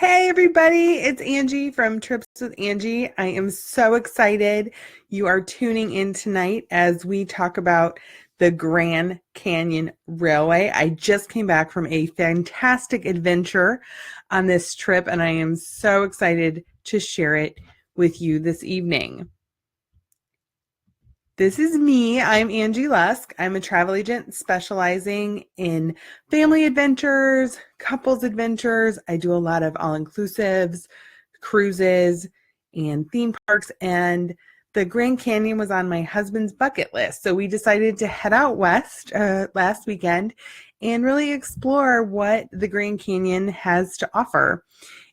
Hey everybody, it's Angie from Trips with Angie. I am so excited you are tuning in tonight as we talk about the Grand Canyon Railway. I just came back from a fantastic adventure on this trip and I am so excited to share it with you this evening. This is me. I'm Angie Lusk. I'm a travel agent specializing in family adventures, couples adventures. I do a lot of all-inclusives, cruises, and theme parks. And the Grand Canyon was on my husband's bucket list. So we decided to head out west last weekend and really explore what the Grand Canyon has to offer.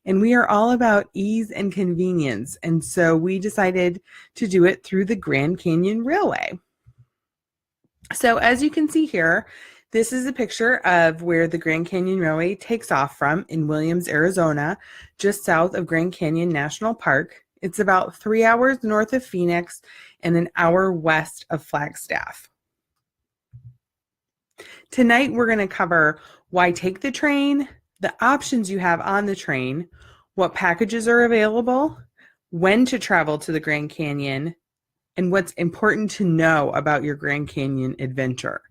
And we are all about ease and convenience. And so we decided to do it through the Grand Canyon Railway. So as you can see here, this is a picture of where the Grand Canyon Railway takes off from in Williams, Arizona, just south of Grand Canyon National Park. It's about 3 hours north of Phoenix and an hour west of Flagstaff. Tonight, we're going to cover why take the train, the options you have on the train, what packages are available, when to travel to the Grand Canyon, and what's important to know about your Grand Canyon adventure.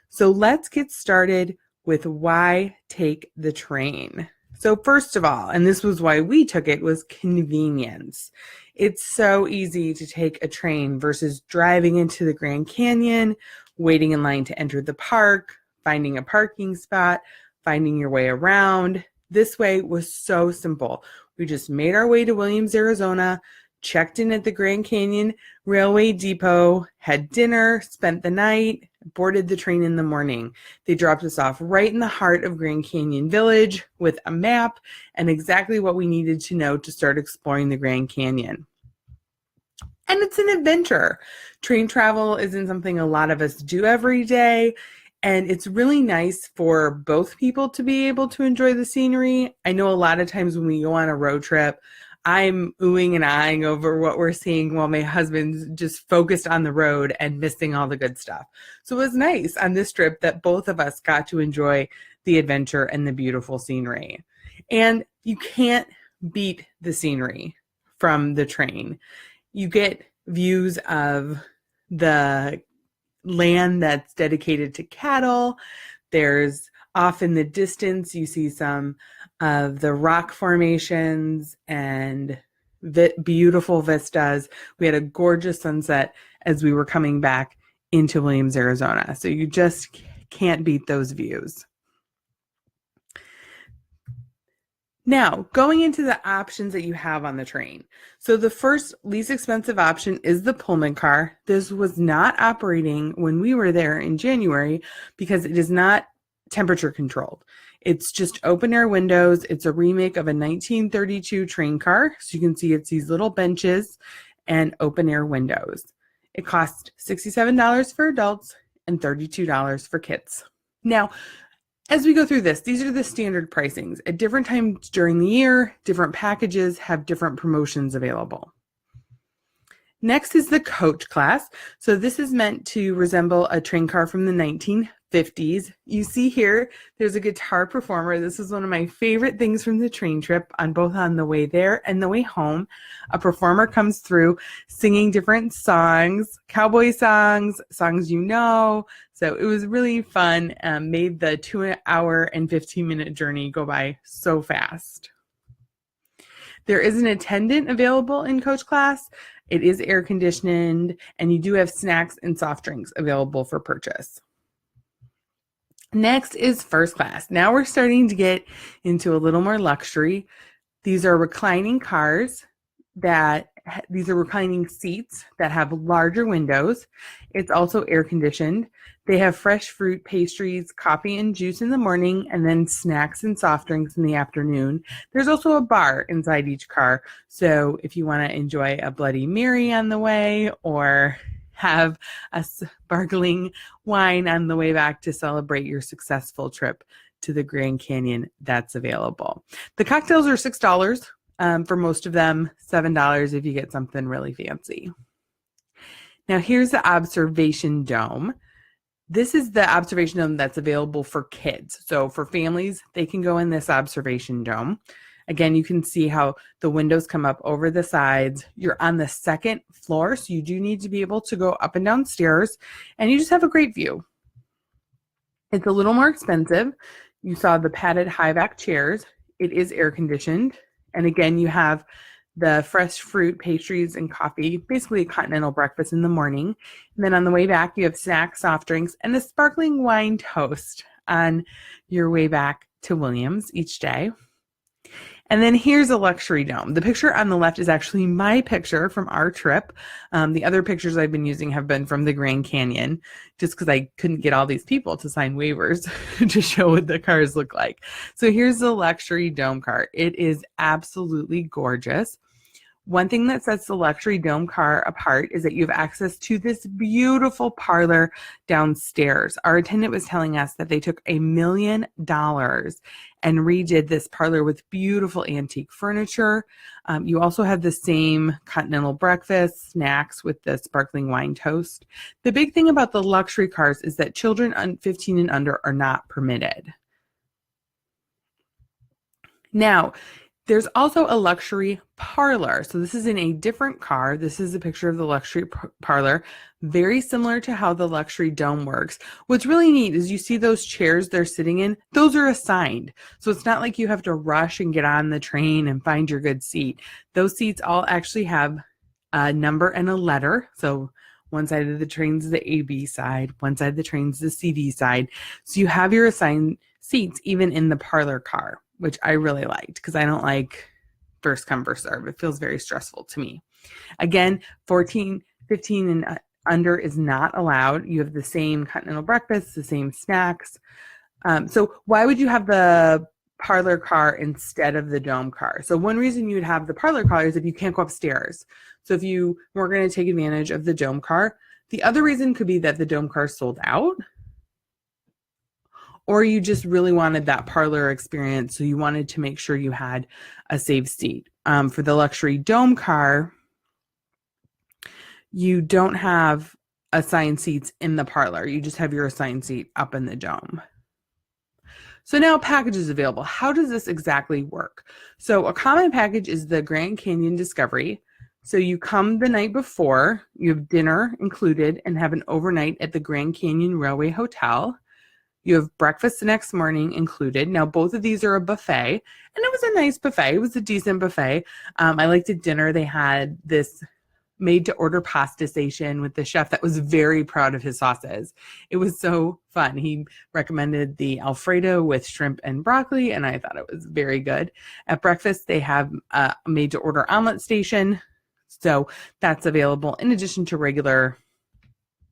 So let's get started with why take the train. So first of all, and this was why we took it, was convenience. It's so easy to take a train versus driving into the Grand Canyon, waiting in line to enter the park, finding a parking spot, finding your way around. This way was so simple. We just made our way to Williams, Arizona, checked in at the Grand Canyon Railway Depot, had dinner, spent the night, boarded the train in the morning. They dropped us off right in the heart of Grand Canyon Village with a map and exactly what we needed to know to start exploring the Grand Canyon. And it's an adventure. Train travel isn't something a lot of us do every day. And it's really nice for both people to be able to enjoy the scenery. I know a lot of times when we go on a road trip, I'm oohing and eyeing over what we're seeing while my husband's just focused on the road and missing all the good stuff. So it was nice on this trip that both of us got to enjoy the adventure and the beautiful scenery. And you can't beat the scenery from the train. You get views of the land that's dedicated to cattle. There's off in the distance, you see some of the rock formations and beautiful vistas. We had a gorgeous sunset as we were coming back into Williams, Arizona. So you just can't beat those views. Now, going into the options that you have on the train. So the first least expensive option is the Pullman Car. This was not operating when we were there in January because it is not temperature controlled. It's just open air windows. It's a remake of a 1932 train car. So you can see it's these little benches and open air windows. It costs $67 for adults and $32 for kids. Now, as we go through this, these are the standard pricings. At different times during the year, different packages have different promotions available. Next is the coach class. So this is meant to resemble a train car from the 1950s. You see here, there's a guitar performer. This is one of my favorite things from the train trip on the way there and the way home. A performer comes through singing different songs, cowboy songs, songs you know. So it was really fun, made the 2 hour and 15-minute journey go by so fast. There is an attendant available in coach class. It is air conditioned, and you do have snacks and soft drinks available for purchase. Next is first class. Now we're starting to get into a little more luxury. These are reclining cars these are reclining seats that have larger windows. It's also air conditioned. They have fresh fruit, pastries, coffee and juice in the morning, and then snacks and soft drinks in the afternoon. There's also a bar inside each car. So if you want to enjoy a Bloody Mary on the way or have a sparkling wine on the way back to celebrate your successful trip to the Grand Canyon, that's available. The cocktails are $6. For most of them, $7 if you get something really fancy. Now here's the observation dome. This is the observation dome that's available for kids. So for families, they can go in this observation dome. Again, you can see how the windows come up over the sides. You're on the second floor, so you do need to be able to go up and down stairs, and you just have a great view. It's a little more expensive. You saw the padded high back chairs. It is air conditioned. And again, you have the fresh fruit, pastries, and coffee, basically a continental breakfast in the morning. And then on the way back, you have snacks, soft drinks, and a sparkling wine toast on your way back to Williams each day. And then here's a luxury dome. The picture on the left is actually my picture from our trip. The other pictures I've been using have been from the Grand Canyon, just because I couldn't get all these people to sign waivers to show what the cars look like. So here's the luxury dome car. It is absolutely gorgeous. One thing that sets the luxury dome car apart is that you have access to this beautiful parlor downstairs. Our attendant was telling us that they took $1 million and redid this parlor with beautiful antique furniture. You also have the same continental breakfast, snacks with the sparkling wine toast. The big thing about the luxury cars is that children 15 and under are not permitted. Now, there's also a luxury parlor. So this is in a different car. This is a picture of the luxury parlor, very similar to how the luxury dome works. What's really neat is you see those chairs they're sitting in, those are assigned. So it's not like you have to rush and get on the train and find your good seat. Those seats all actually have a number and a letter. So one side of the train's the AB side, one side of the train's the CD side. So you have your assigned seats even in the parlor car, which I really liked because I don't like first come, first serve. It feels very stressful to me. Again, 15 and under is not allowed. You have the same continental breakfast, the same snacks. So why would you have the parlor car instead of the dome car? So one reason you would have the parlor car is if you can't go upstairs. So if you were going to take advantage of the dome car. The other reason could be that the dome car sold out, or you just really wanted that parlor experience, so you wanted to make sure you had a safe seat. For the luxury dome car, you don't have assigned seats in the parlor. You just have your assigned seat up in the dome. So now packages available. How does this exactly work? So a common package is the Grand Canyon Discovery. So you come the night before, you have dinner included, and have an overnight at the Grand Canyon Railway Hotel. You have breakfast the next morning included. Now, both of these are a buffet, and it was a nice buffet. It was a decent buffet. I liked at dinner. They had this made-to-order pasta station with the chef that was very proud of his sauces. It was so fun. He recommended the Alfredo with shrimp and broccoli, and I thought it was very good. At breakfast, they have a made-to-order omelet station, so that's available in addition to regular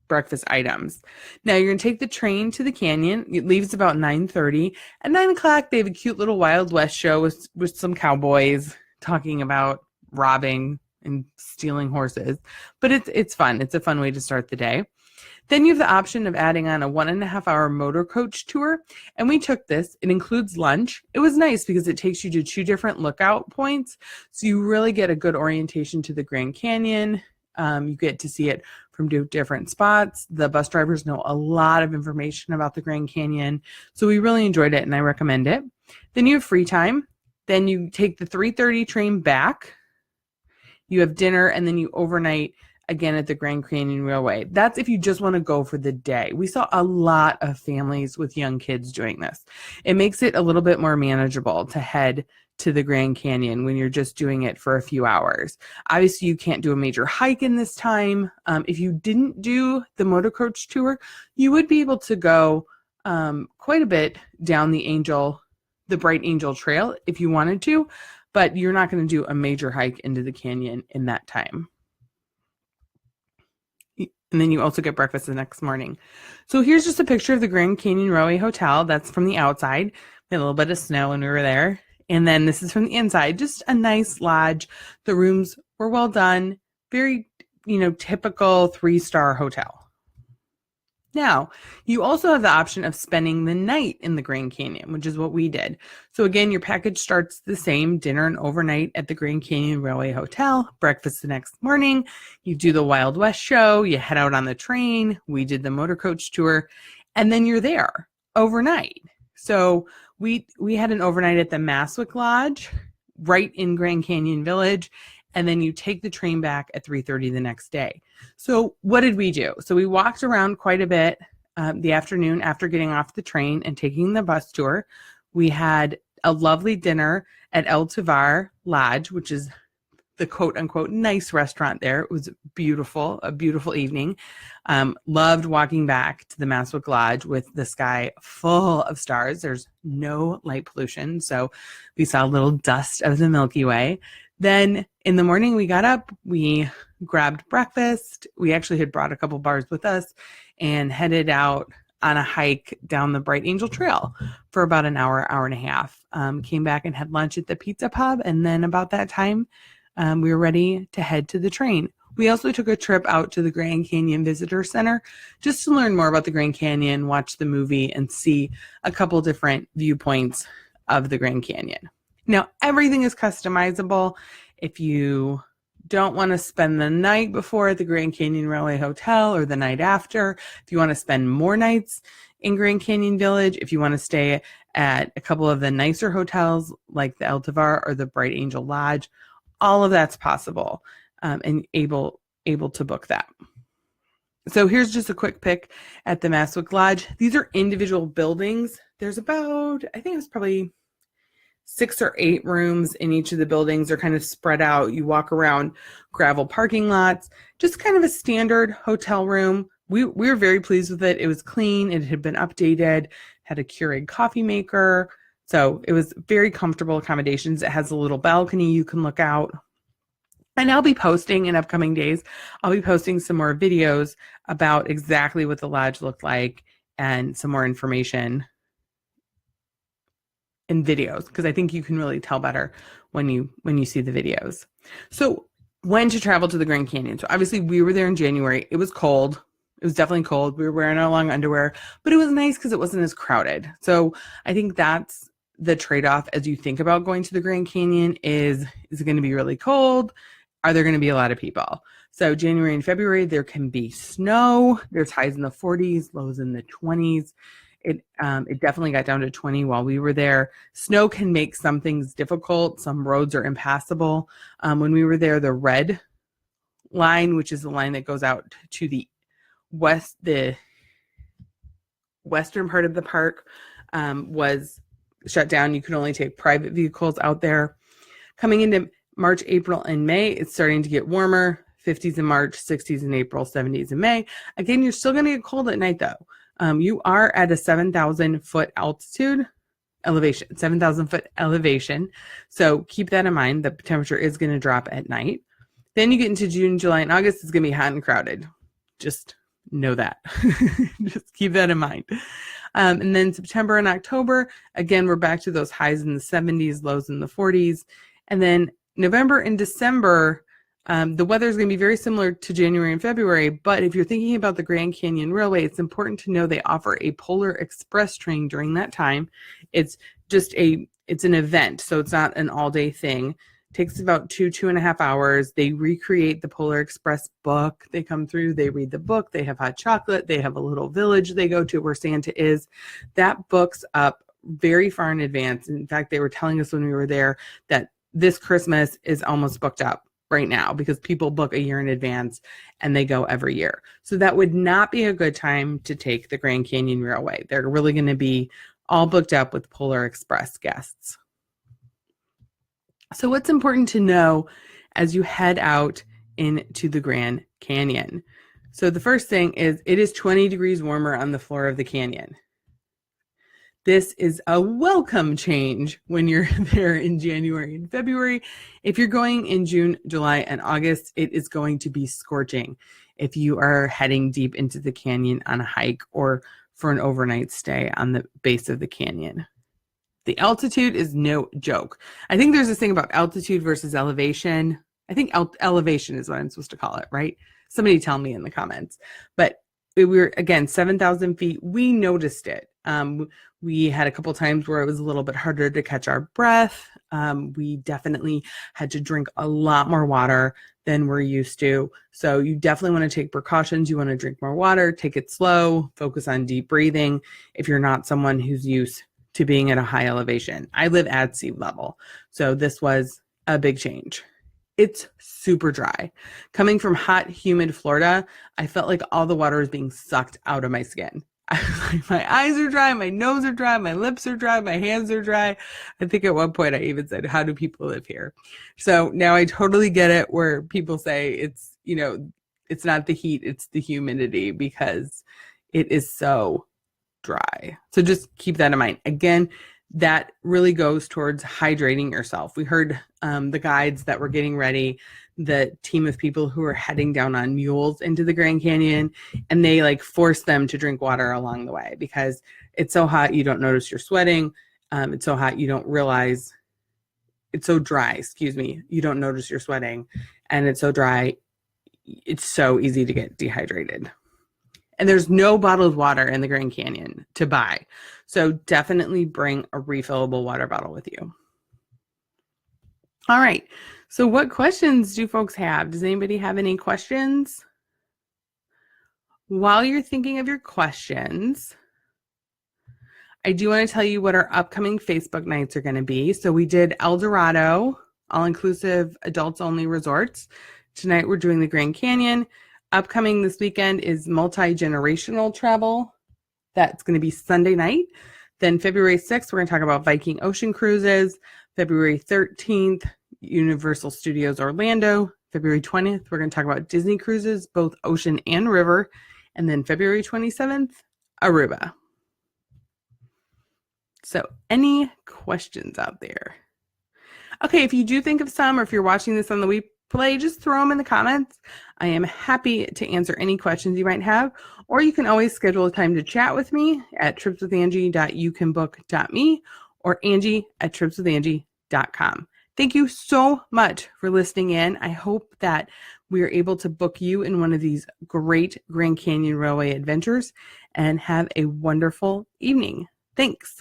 breakfast items. Now you're going to take the train to the canyon. It leaves about 9:30. At 9 o'clock, they have a cute little Wild West show with some cowboys talking about robbing and stealing horses. But it's fun. It's a fun way to start the day. Then you have the option of adding on a 1.5-hour motor coach tour. And we took this. It includes lunch. It was nice because it takes you to 2 different lookout points. So you really get a good orientation to the Grand Canyon. You get to see it from 2 different spots. The bus drivers know a lot of information about the Grand Canyon. So we really enjoyed it and I recommend it. Then you have free time. Then you take the 3:30 train back. You have dinner and then you overnight again at the Grand Canyon Railway. That's if you just want to go for the day. We saw a lot of families with young kids doing this. It makes it a little bit more manageable to head to the Grand Canyon when you're just doing it for a few hours. Obviously, you can't do a major hike in this time. If you didn't do the motor coach tour, you would be able to go quite a bit down the Bright Angel Trail if you wanted to, but you're not going to do a major hike into the canyon in that time. And then you also get breakfast the next morning. So here's just a picture of the Grand Canyon Railway Hotel. That's from the outside. We had a little bit of snow when we were there. And then this is from the inside, just a nice lodge. The rooms were well done. Very, typical 3-star hotel. Now, you also have the option of spending the night in the Grand Canyon, which is what we did. So again, your package starts the same, dinner and overnight at the Grand Canyon Railway Hotel, breakfast the next morning. You do the Wild West show, you head out on the train, we did the motor coach tour, and then you're there overnight. So we had an overnight at the Maswik Lodge, right in Grand Canyon Village, and then you take the train back at 3:30 the next day. So what did we do? So we walked around quite a bit the afternoon after getting off the train and taking the bus tour. We had a lovely dinner at El Tovar Lodge, which is the quote unquote nice restaurant there. It was beautiful, a beautiful evening. Loved walking back to the Maswik Lodge with the sky full of stars. There's no light pollution, so we saw a little dust of the Milky Way. Then in the morning we got up, we grabbed breakfast. We actually had brought a couple bars with us and headed out on a hike down the Bright Angel Trail for about an hour, hour and a half. Came back and had lunch at the pizza pub, and then about that time, we were ready to head to the train. We also took a trip out to the Grand Canyon Visitor Center just to learn more about the Grand Canyon, watch the movie, and see a couple different viewpoints of the Grand Canyon. Now, everything is customizable. If you don't want to spend the night before at the Grand Canyon Railway Hotel or the night after, if you want to spend more nights in Grand Canyon Village, if you want to stay at a couple of the nicer hotels like the El Tovar or the Bright Angel Lodge, all of that's possible and able to book that. So here's just a quick pic at the Maswik Lodge. These are individual buildings. There's about, I think it was probably 6 or 8 rooms in each of the buildings. They're kind of spread out. You walk around gravel parking lots, just kind of a standard hotel room. We were very pleased with it. It was clean. It had been updated, had a Keurig coffee maker. So it was very comfortable accommodations. It has a little balcony you can look out. And I'll be posting in upcoming days, I'll be posting some more videos about exactly what the lodge looked like and some more information in videos, because I think you can really tell better when you see the videos. So when to travel to the Grand Canyon. So obviously we were there in January. It was cold. It was definitely cold. We were wearing our long underwear, but it was nice because it wasn't as crowded. So I think that's the trade-off as you think about going to the Grand Canyon is it going to be really cold? Are there going to be a lot of people? So January and February, there can be snow. There's highs in the 40s, lows in the 20s. It definitely got down to 20 while we were there. Snow can make some things difficult. Some roads are impassable. When we were there, the red line, which is the line that goes out to the west, the western part of the park, was shut down. You could only take private vehicles out there. Coming into March, April, and May, it's starting to get warmer. 50s in March, 60s in April, 70s in May. Again, you're still going to get cold at night though. You are at a 7,000 foot altitude elevation, 7,000 foot elevation. So keep that in mind. The temperature is going to drop at night. Then you get into June, July, and August. It's going to be hot and crowded. Just know that. Just keep that in mind. And then September and October, again, we're back to those highs in the 70s, lows in the 40s. And then November and December, the weather is going to be very similar to January and February, but if you're thinking about the Grand Canyon Railway, it's important to know they offer a Polar Express train during that time. It's an event, so it's not an all-day thing. It takes about 2.5 hours. They recreate the Polar Express book. They come through, they read the book, they have hot chocolate, they have a little village they go to where Santa is. That books up very far in advance. In fact, they were telling us when we were there that this Christmas is almost booked up right now because people book a year in advance and they go every year. So that would not be a good time to take the Grand Canyon Railway. They're really going to be all booked up with Polar Express guests. So what's important to know as you head out into the Grand Canyon? So the first thing is it is 20 degrees warmer on the floor of the canyon. This is a welcome change when you're there in January and February. If you're going in June, July, and August, it is going to be scorching if you are heading deep into the canyon on a hike or for an overnight stay on the base of the canyon. The altitude is no joke. I think there's this thing about altitude versus elevation. I think elevation is what I'm supposed to call it, right? Somebody tell me in the comments. But we were, again, 7,000 feet. We noticed it. We had a couple times where it was a little bit harder to catch our breath. We definitely had to drink a lot more water than we're used to. So you definitely want to take precautions. You want to drink more water, take it slow, focus on deep breathing. If you're not someone who's used to being at a high elevation. I live at sea level, so this was a big change. It's super dry. Coming from hot, humid Florida, I felt like all the water was being sucked out of my skin. My eyes are dry, my nose are dry, my lips are dry, my hands are dry. I think at one point I even said, how do people live here? So now I totally get it where people say it's, it's not the heat, it's the humidity, because it is so dry. So just keep that in mind. Again, that really goes towards hydrating yourself. We heard the guides that were getting ready, the team of people who were heading down on mules into the Grand Canyon, and they like force them to drink water along the way because it's so hot you don't notice you're sweating. It's so hot you don't realize it's so dry, you don't notice you're sweating, and it's so dry, it's so easy to get dehydrated. And there's no bottled water in the Grand Canyon to buy. So definitely bring a refillable water bottle with you. All right. So what questions do folks have? Does anybody have any questions? While you're thinking of your questions, I do want to tell you what our upcoming Facebook nights are going to be. So we did El Dorado, all-inclusive, adults-only resorts. Tonight we're doing the Grand Canyon. Upcoming this weekend is multi-generational travel. That's going to be Sunday night. Then February 6th, we're going to talk about Viking Ocean Cruises. February 13th, Universal Studios Orlando. February 20th, we're going to talk about Disney cruises, both ocean and river. And then February 27th, Aruba. So any questions out there? Okay, if you do think of some, or if you're watching this on the replay, just throw them in the comments. I am happy to answer any questions you might have, or you can always schedule a time to chat with me at tripswithangie.youcanbook.me or Angie@tripswithangie.com. Thank you so much for listening in. I hope that we are able to book you in one of these great Grand Canyon Railway adventures, and have a wonderful evening. Thanks.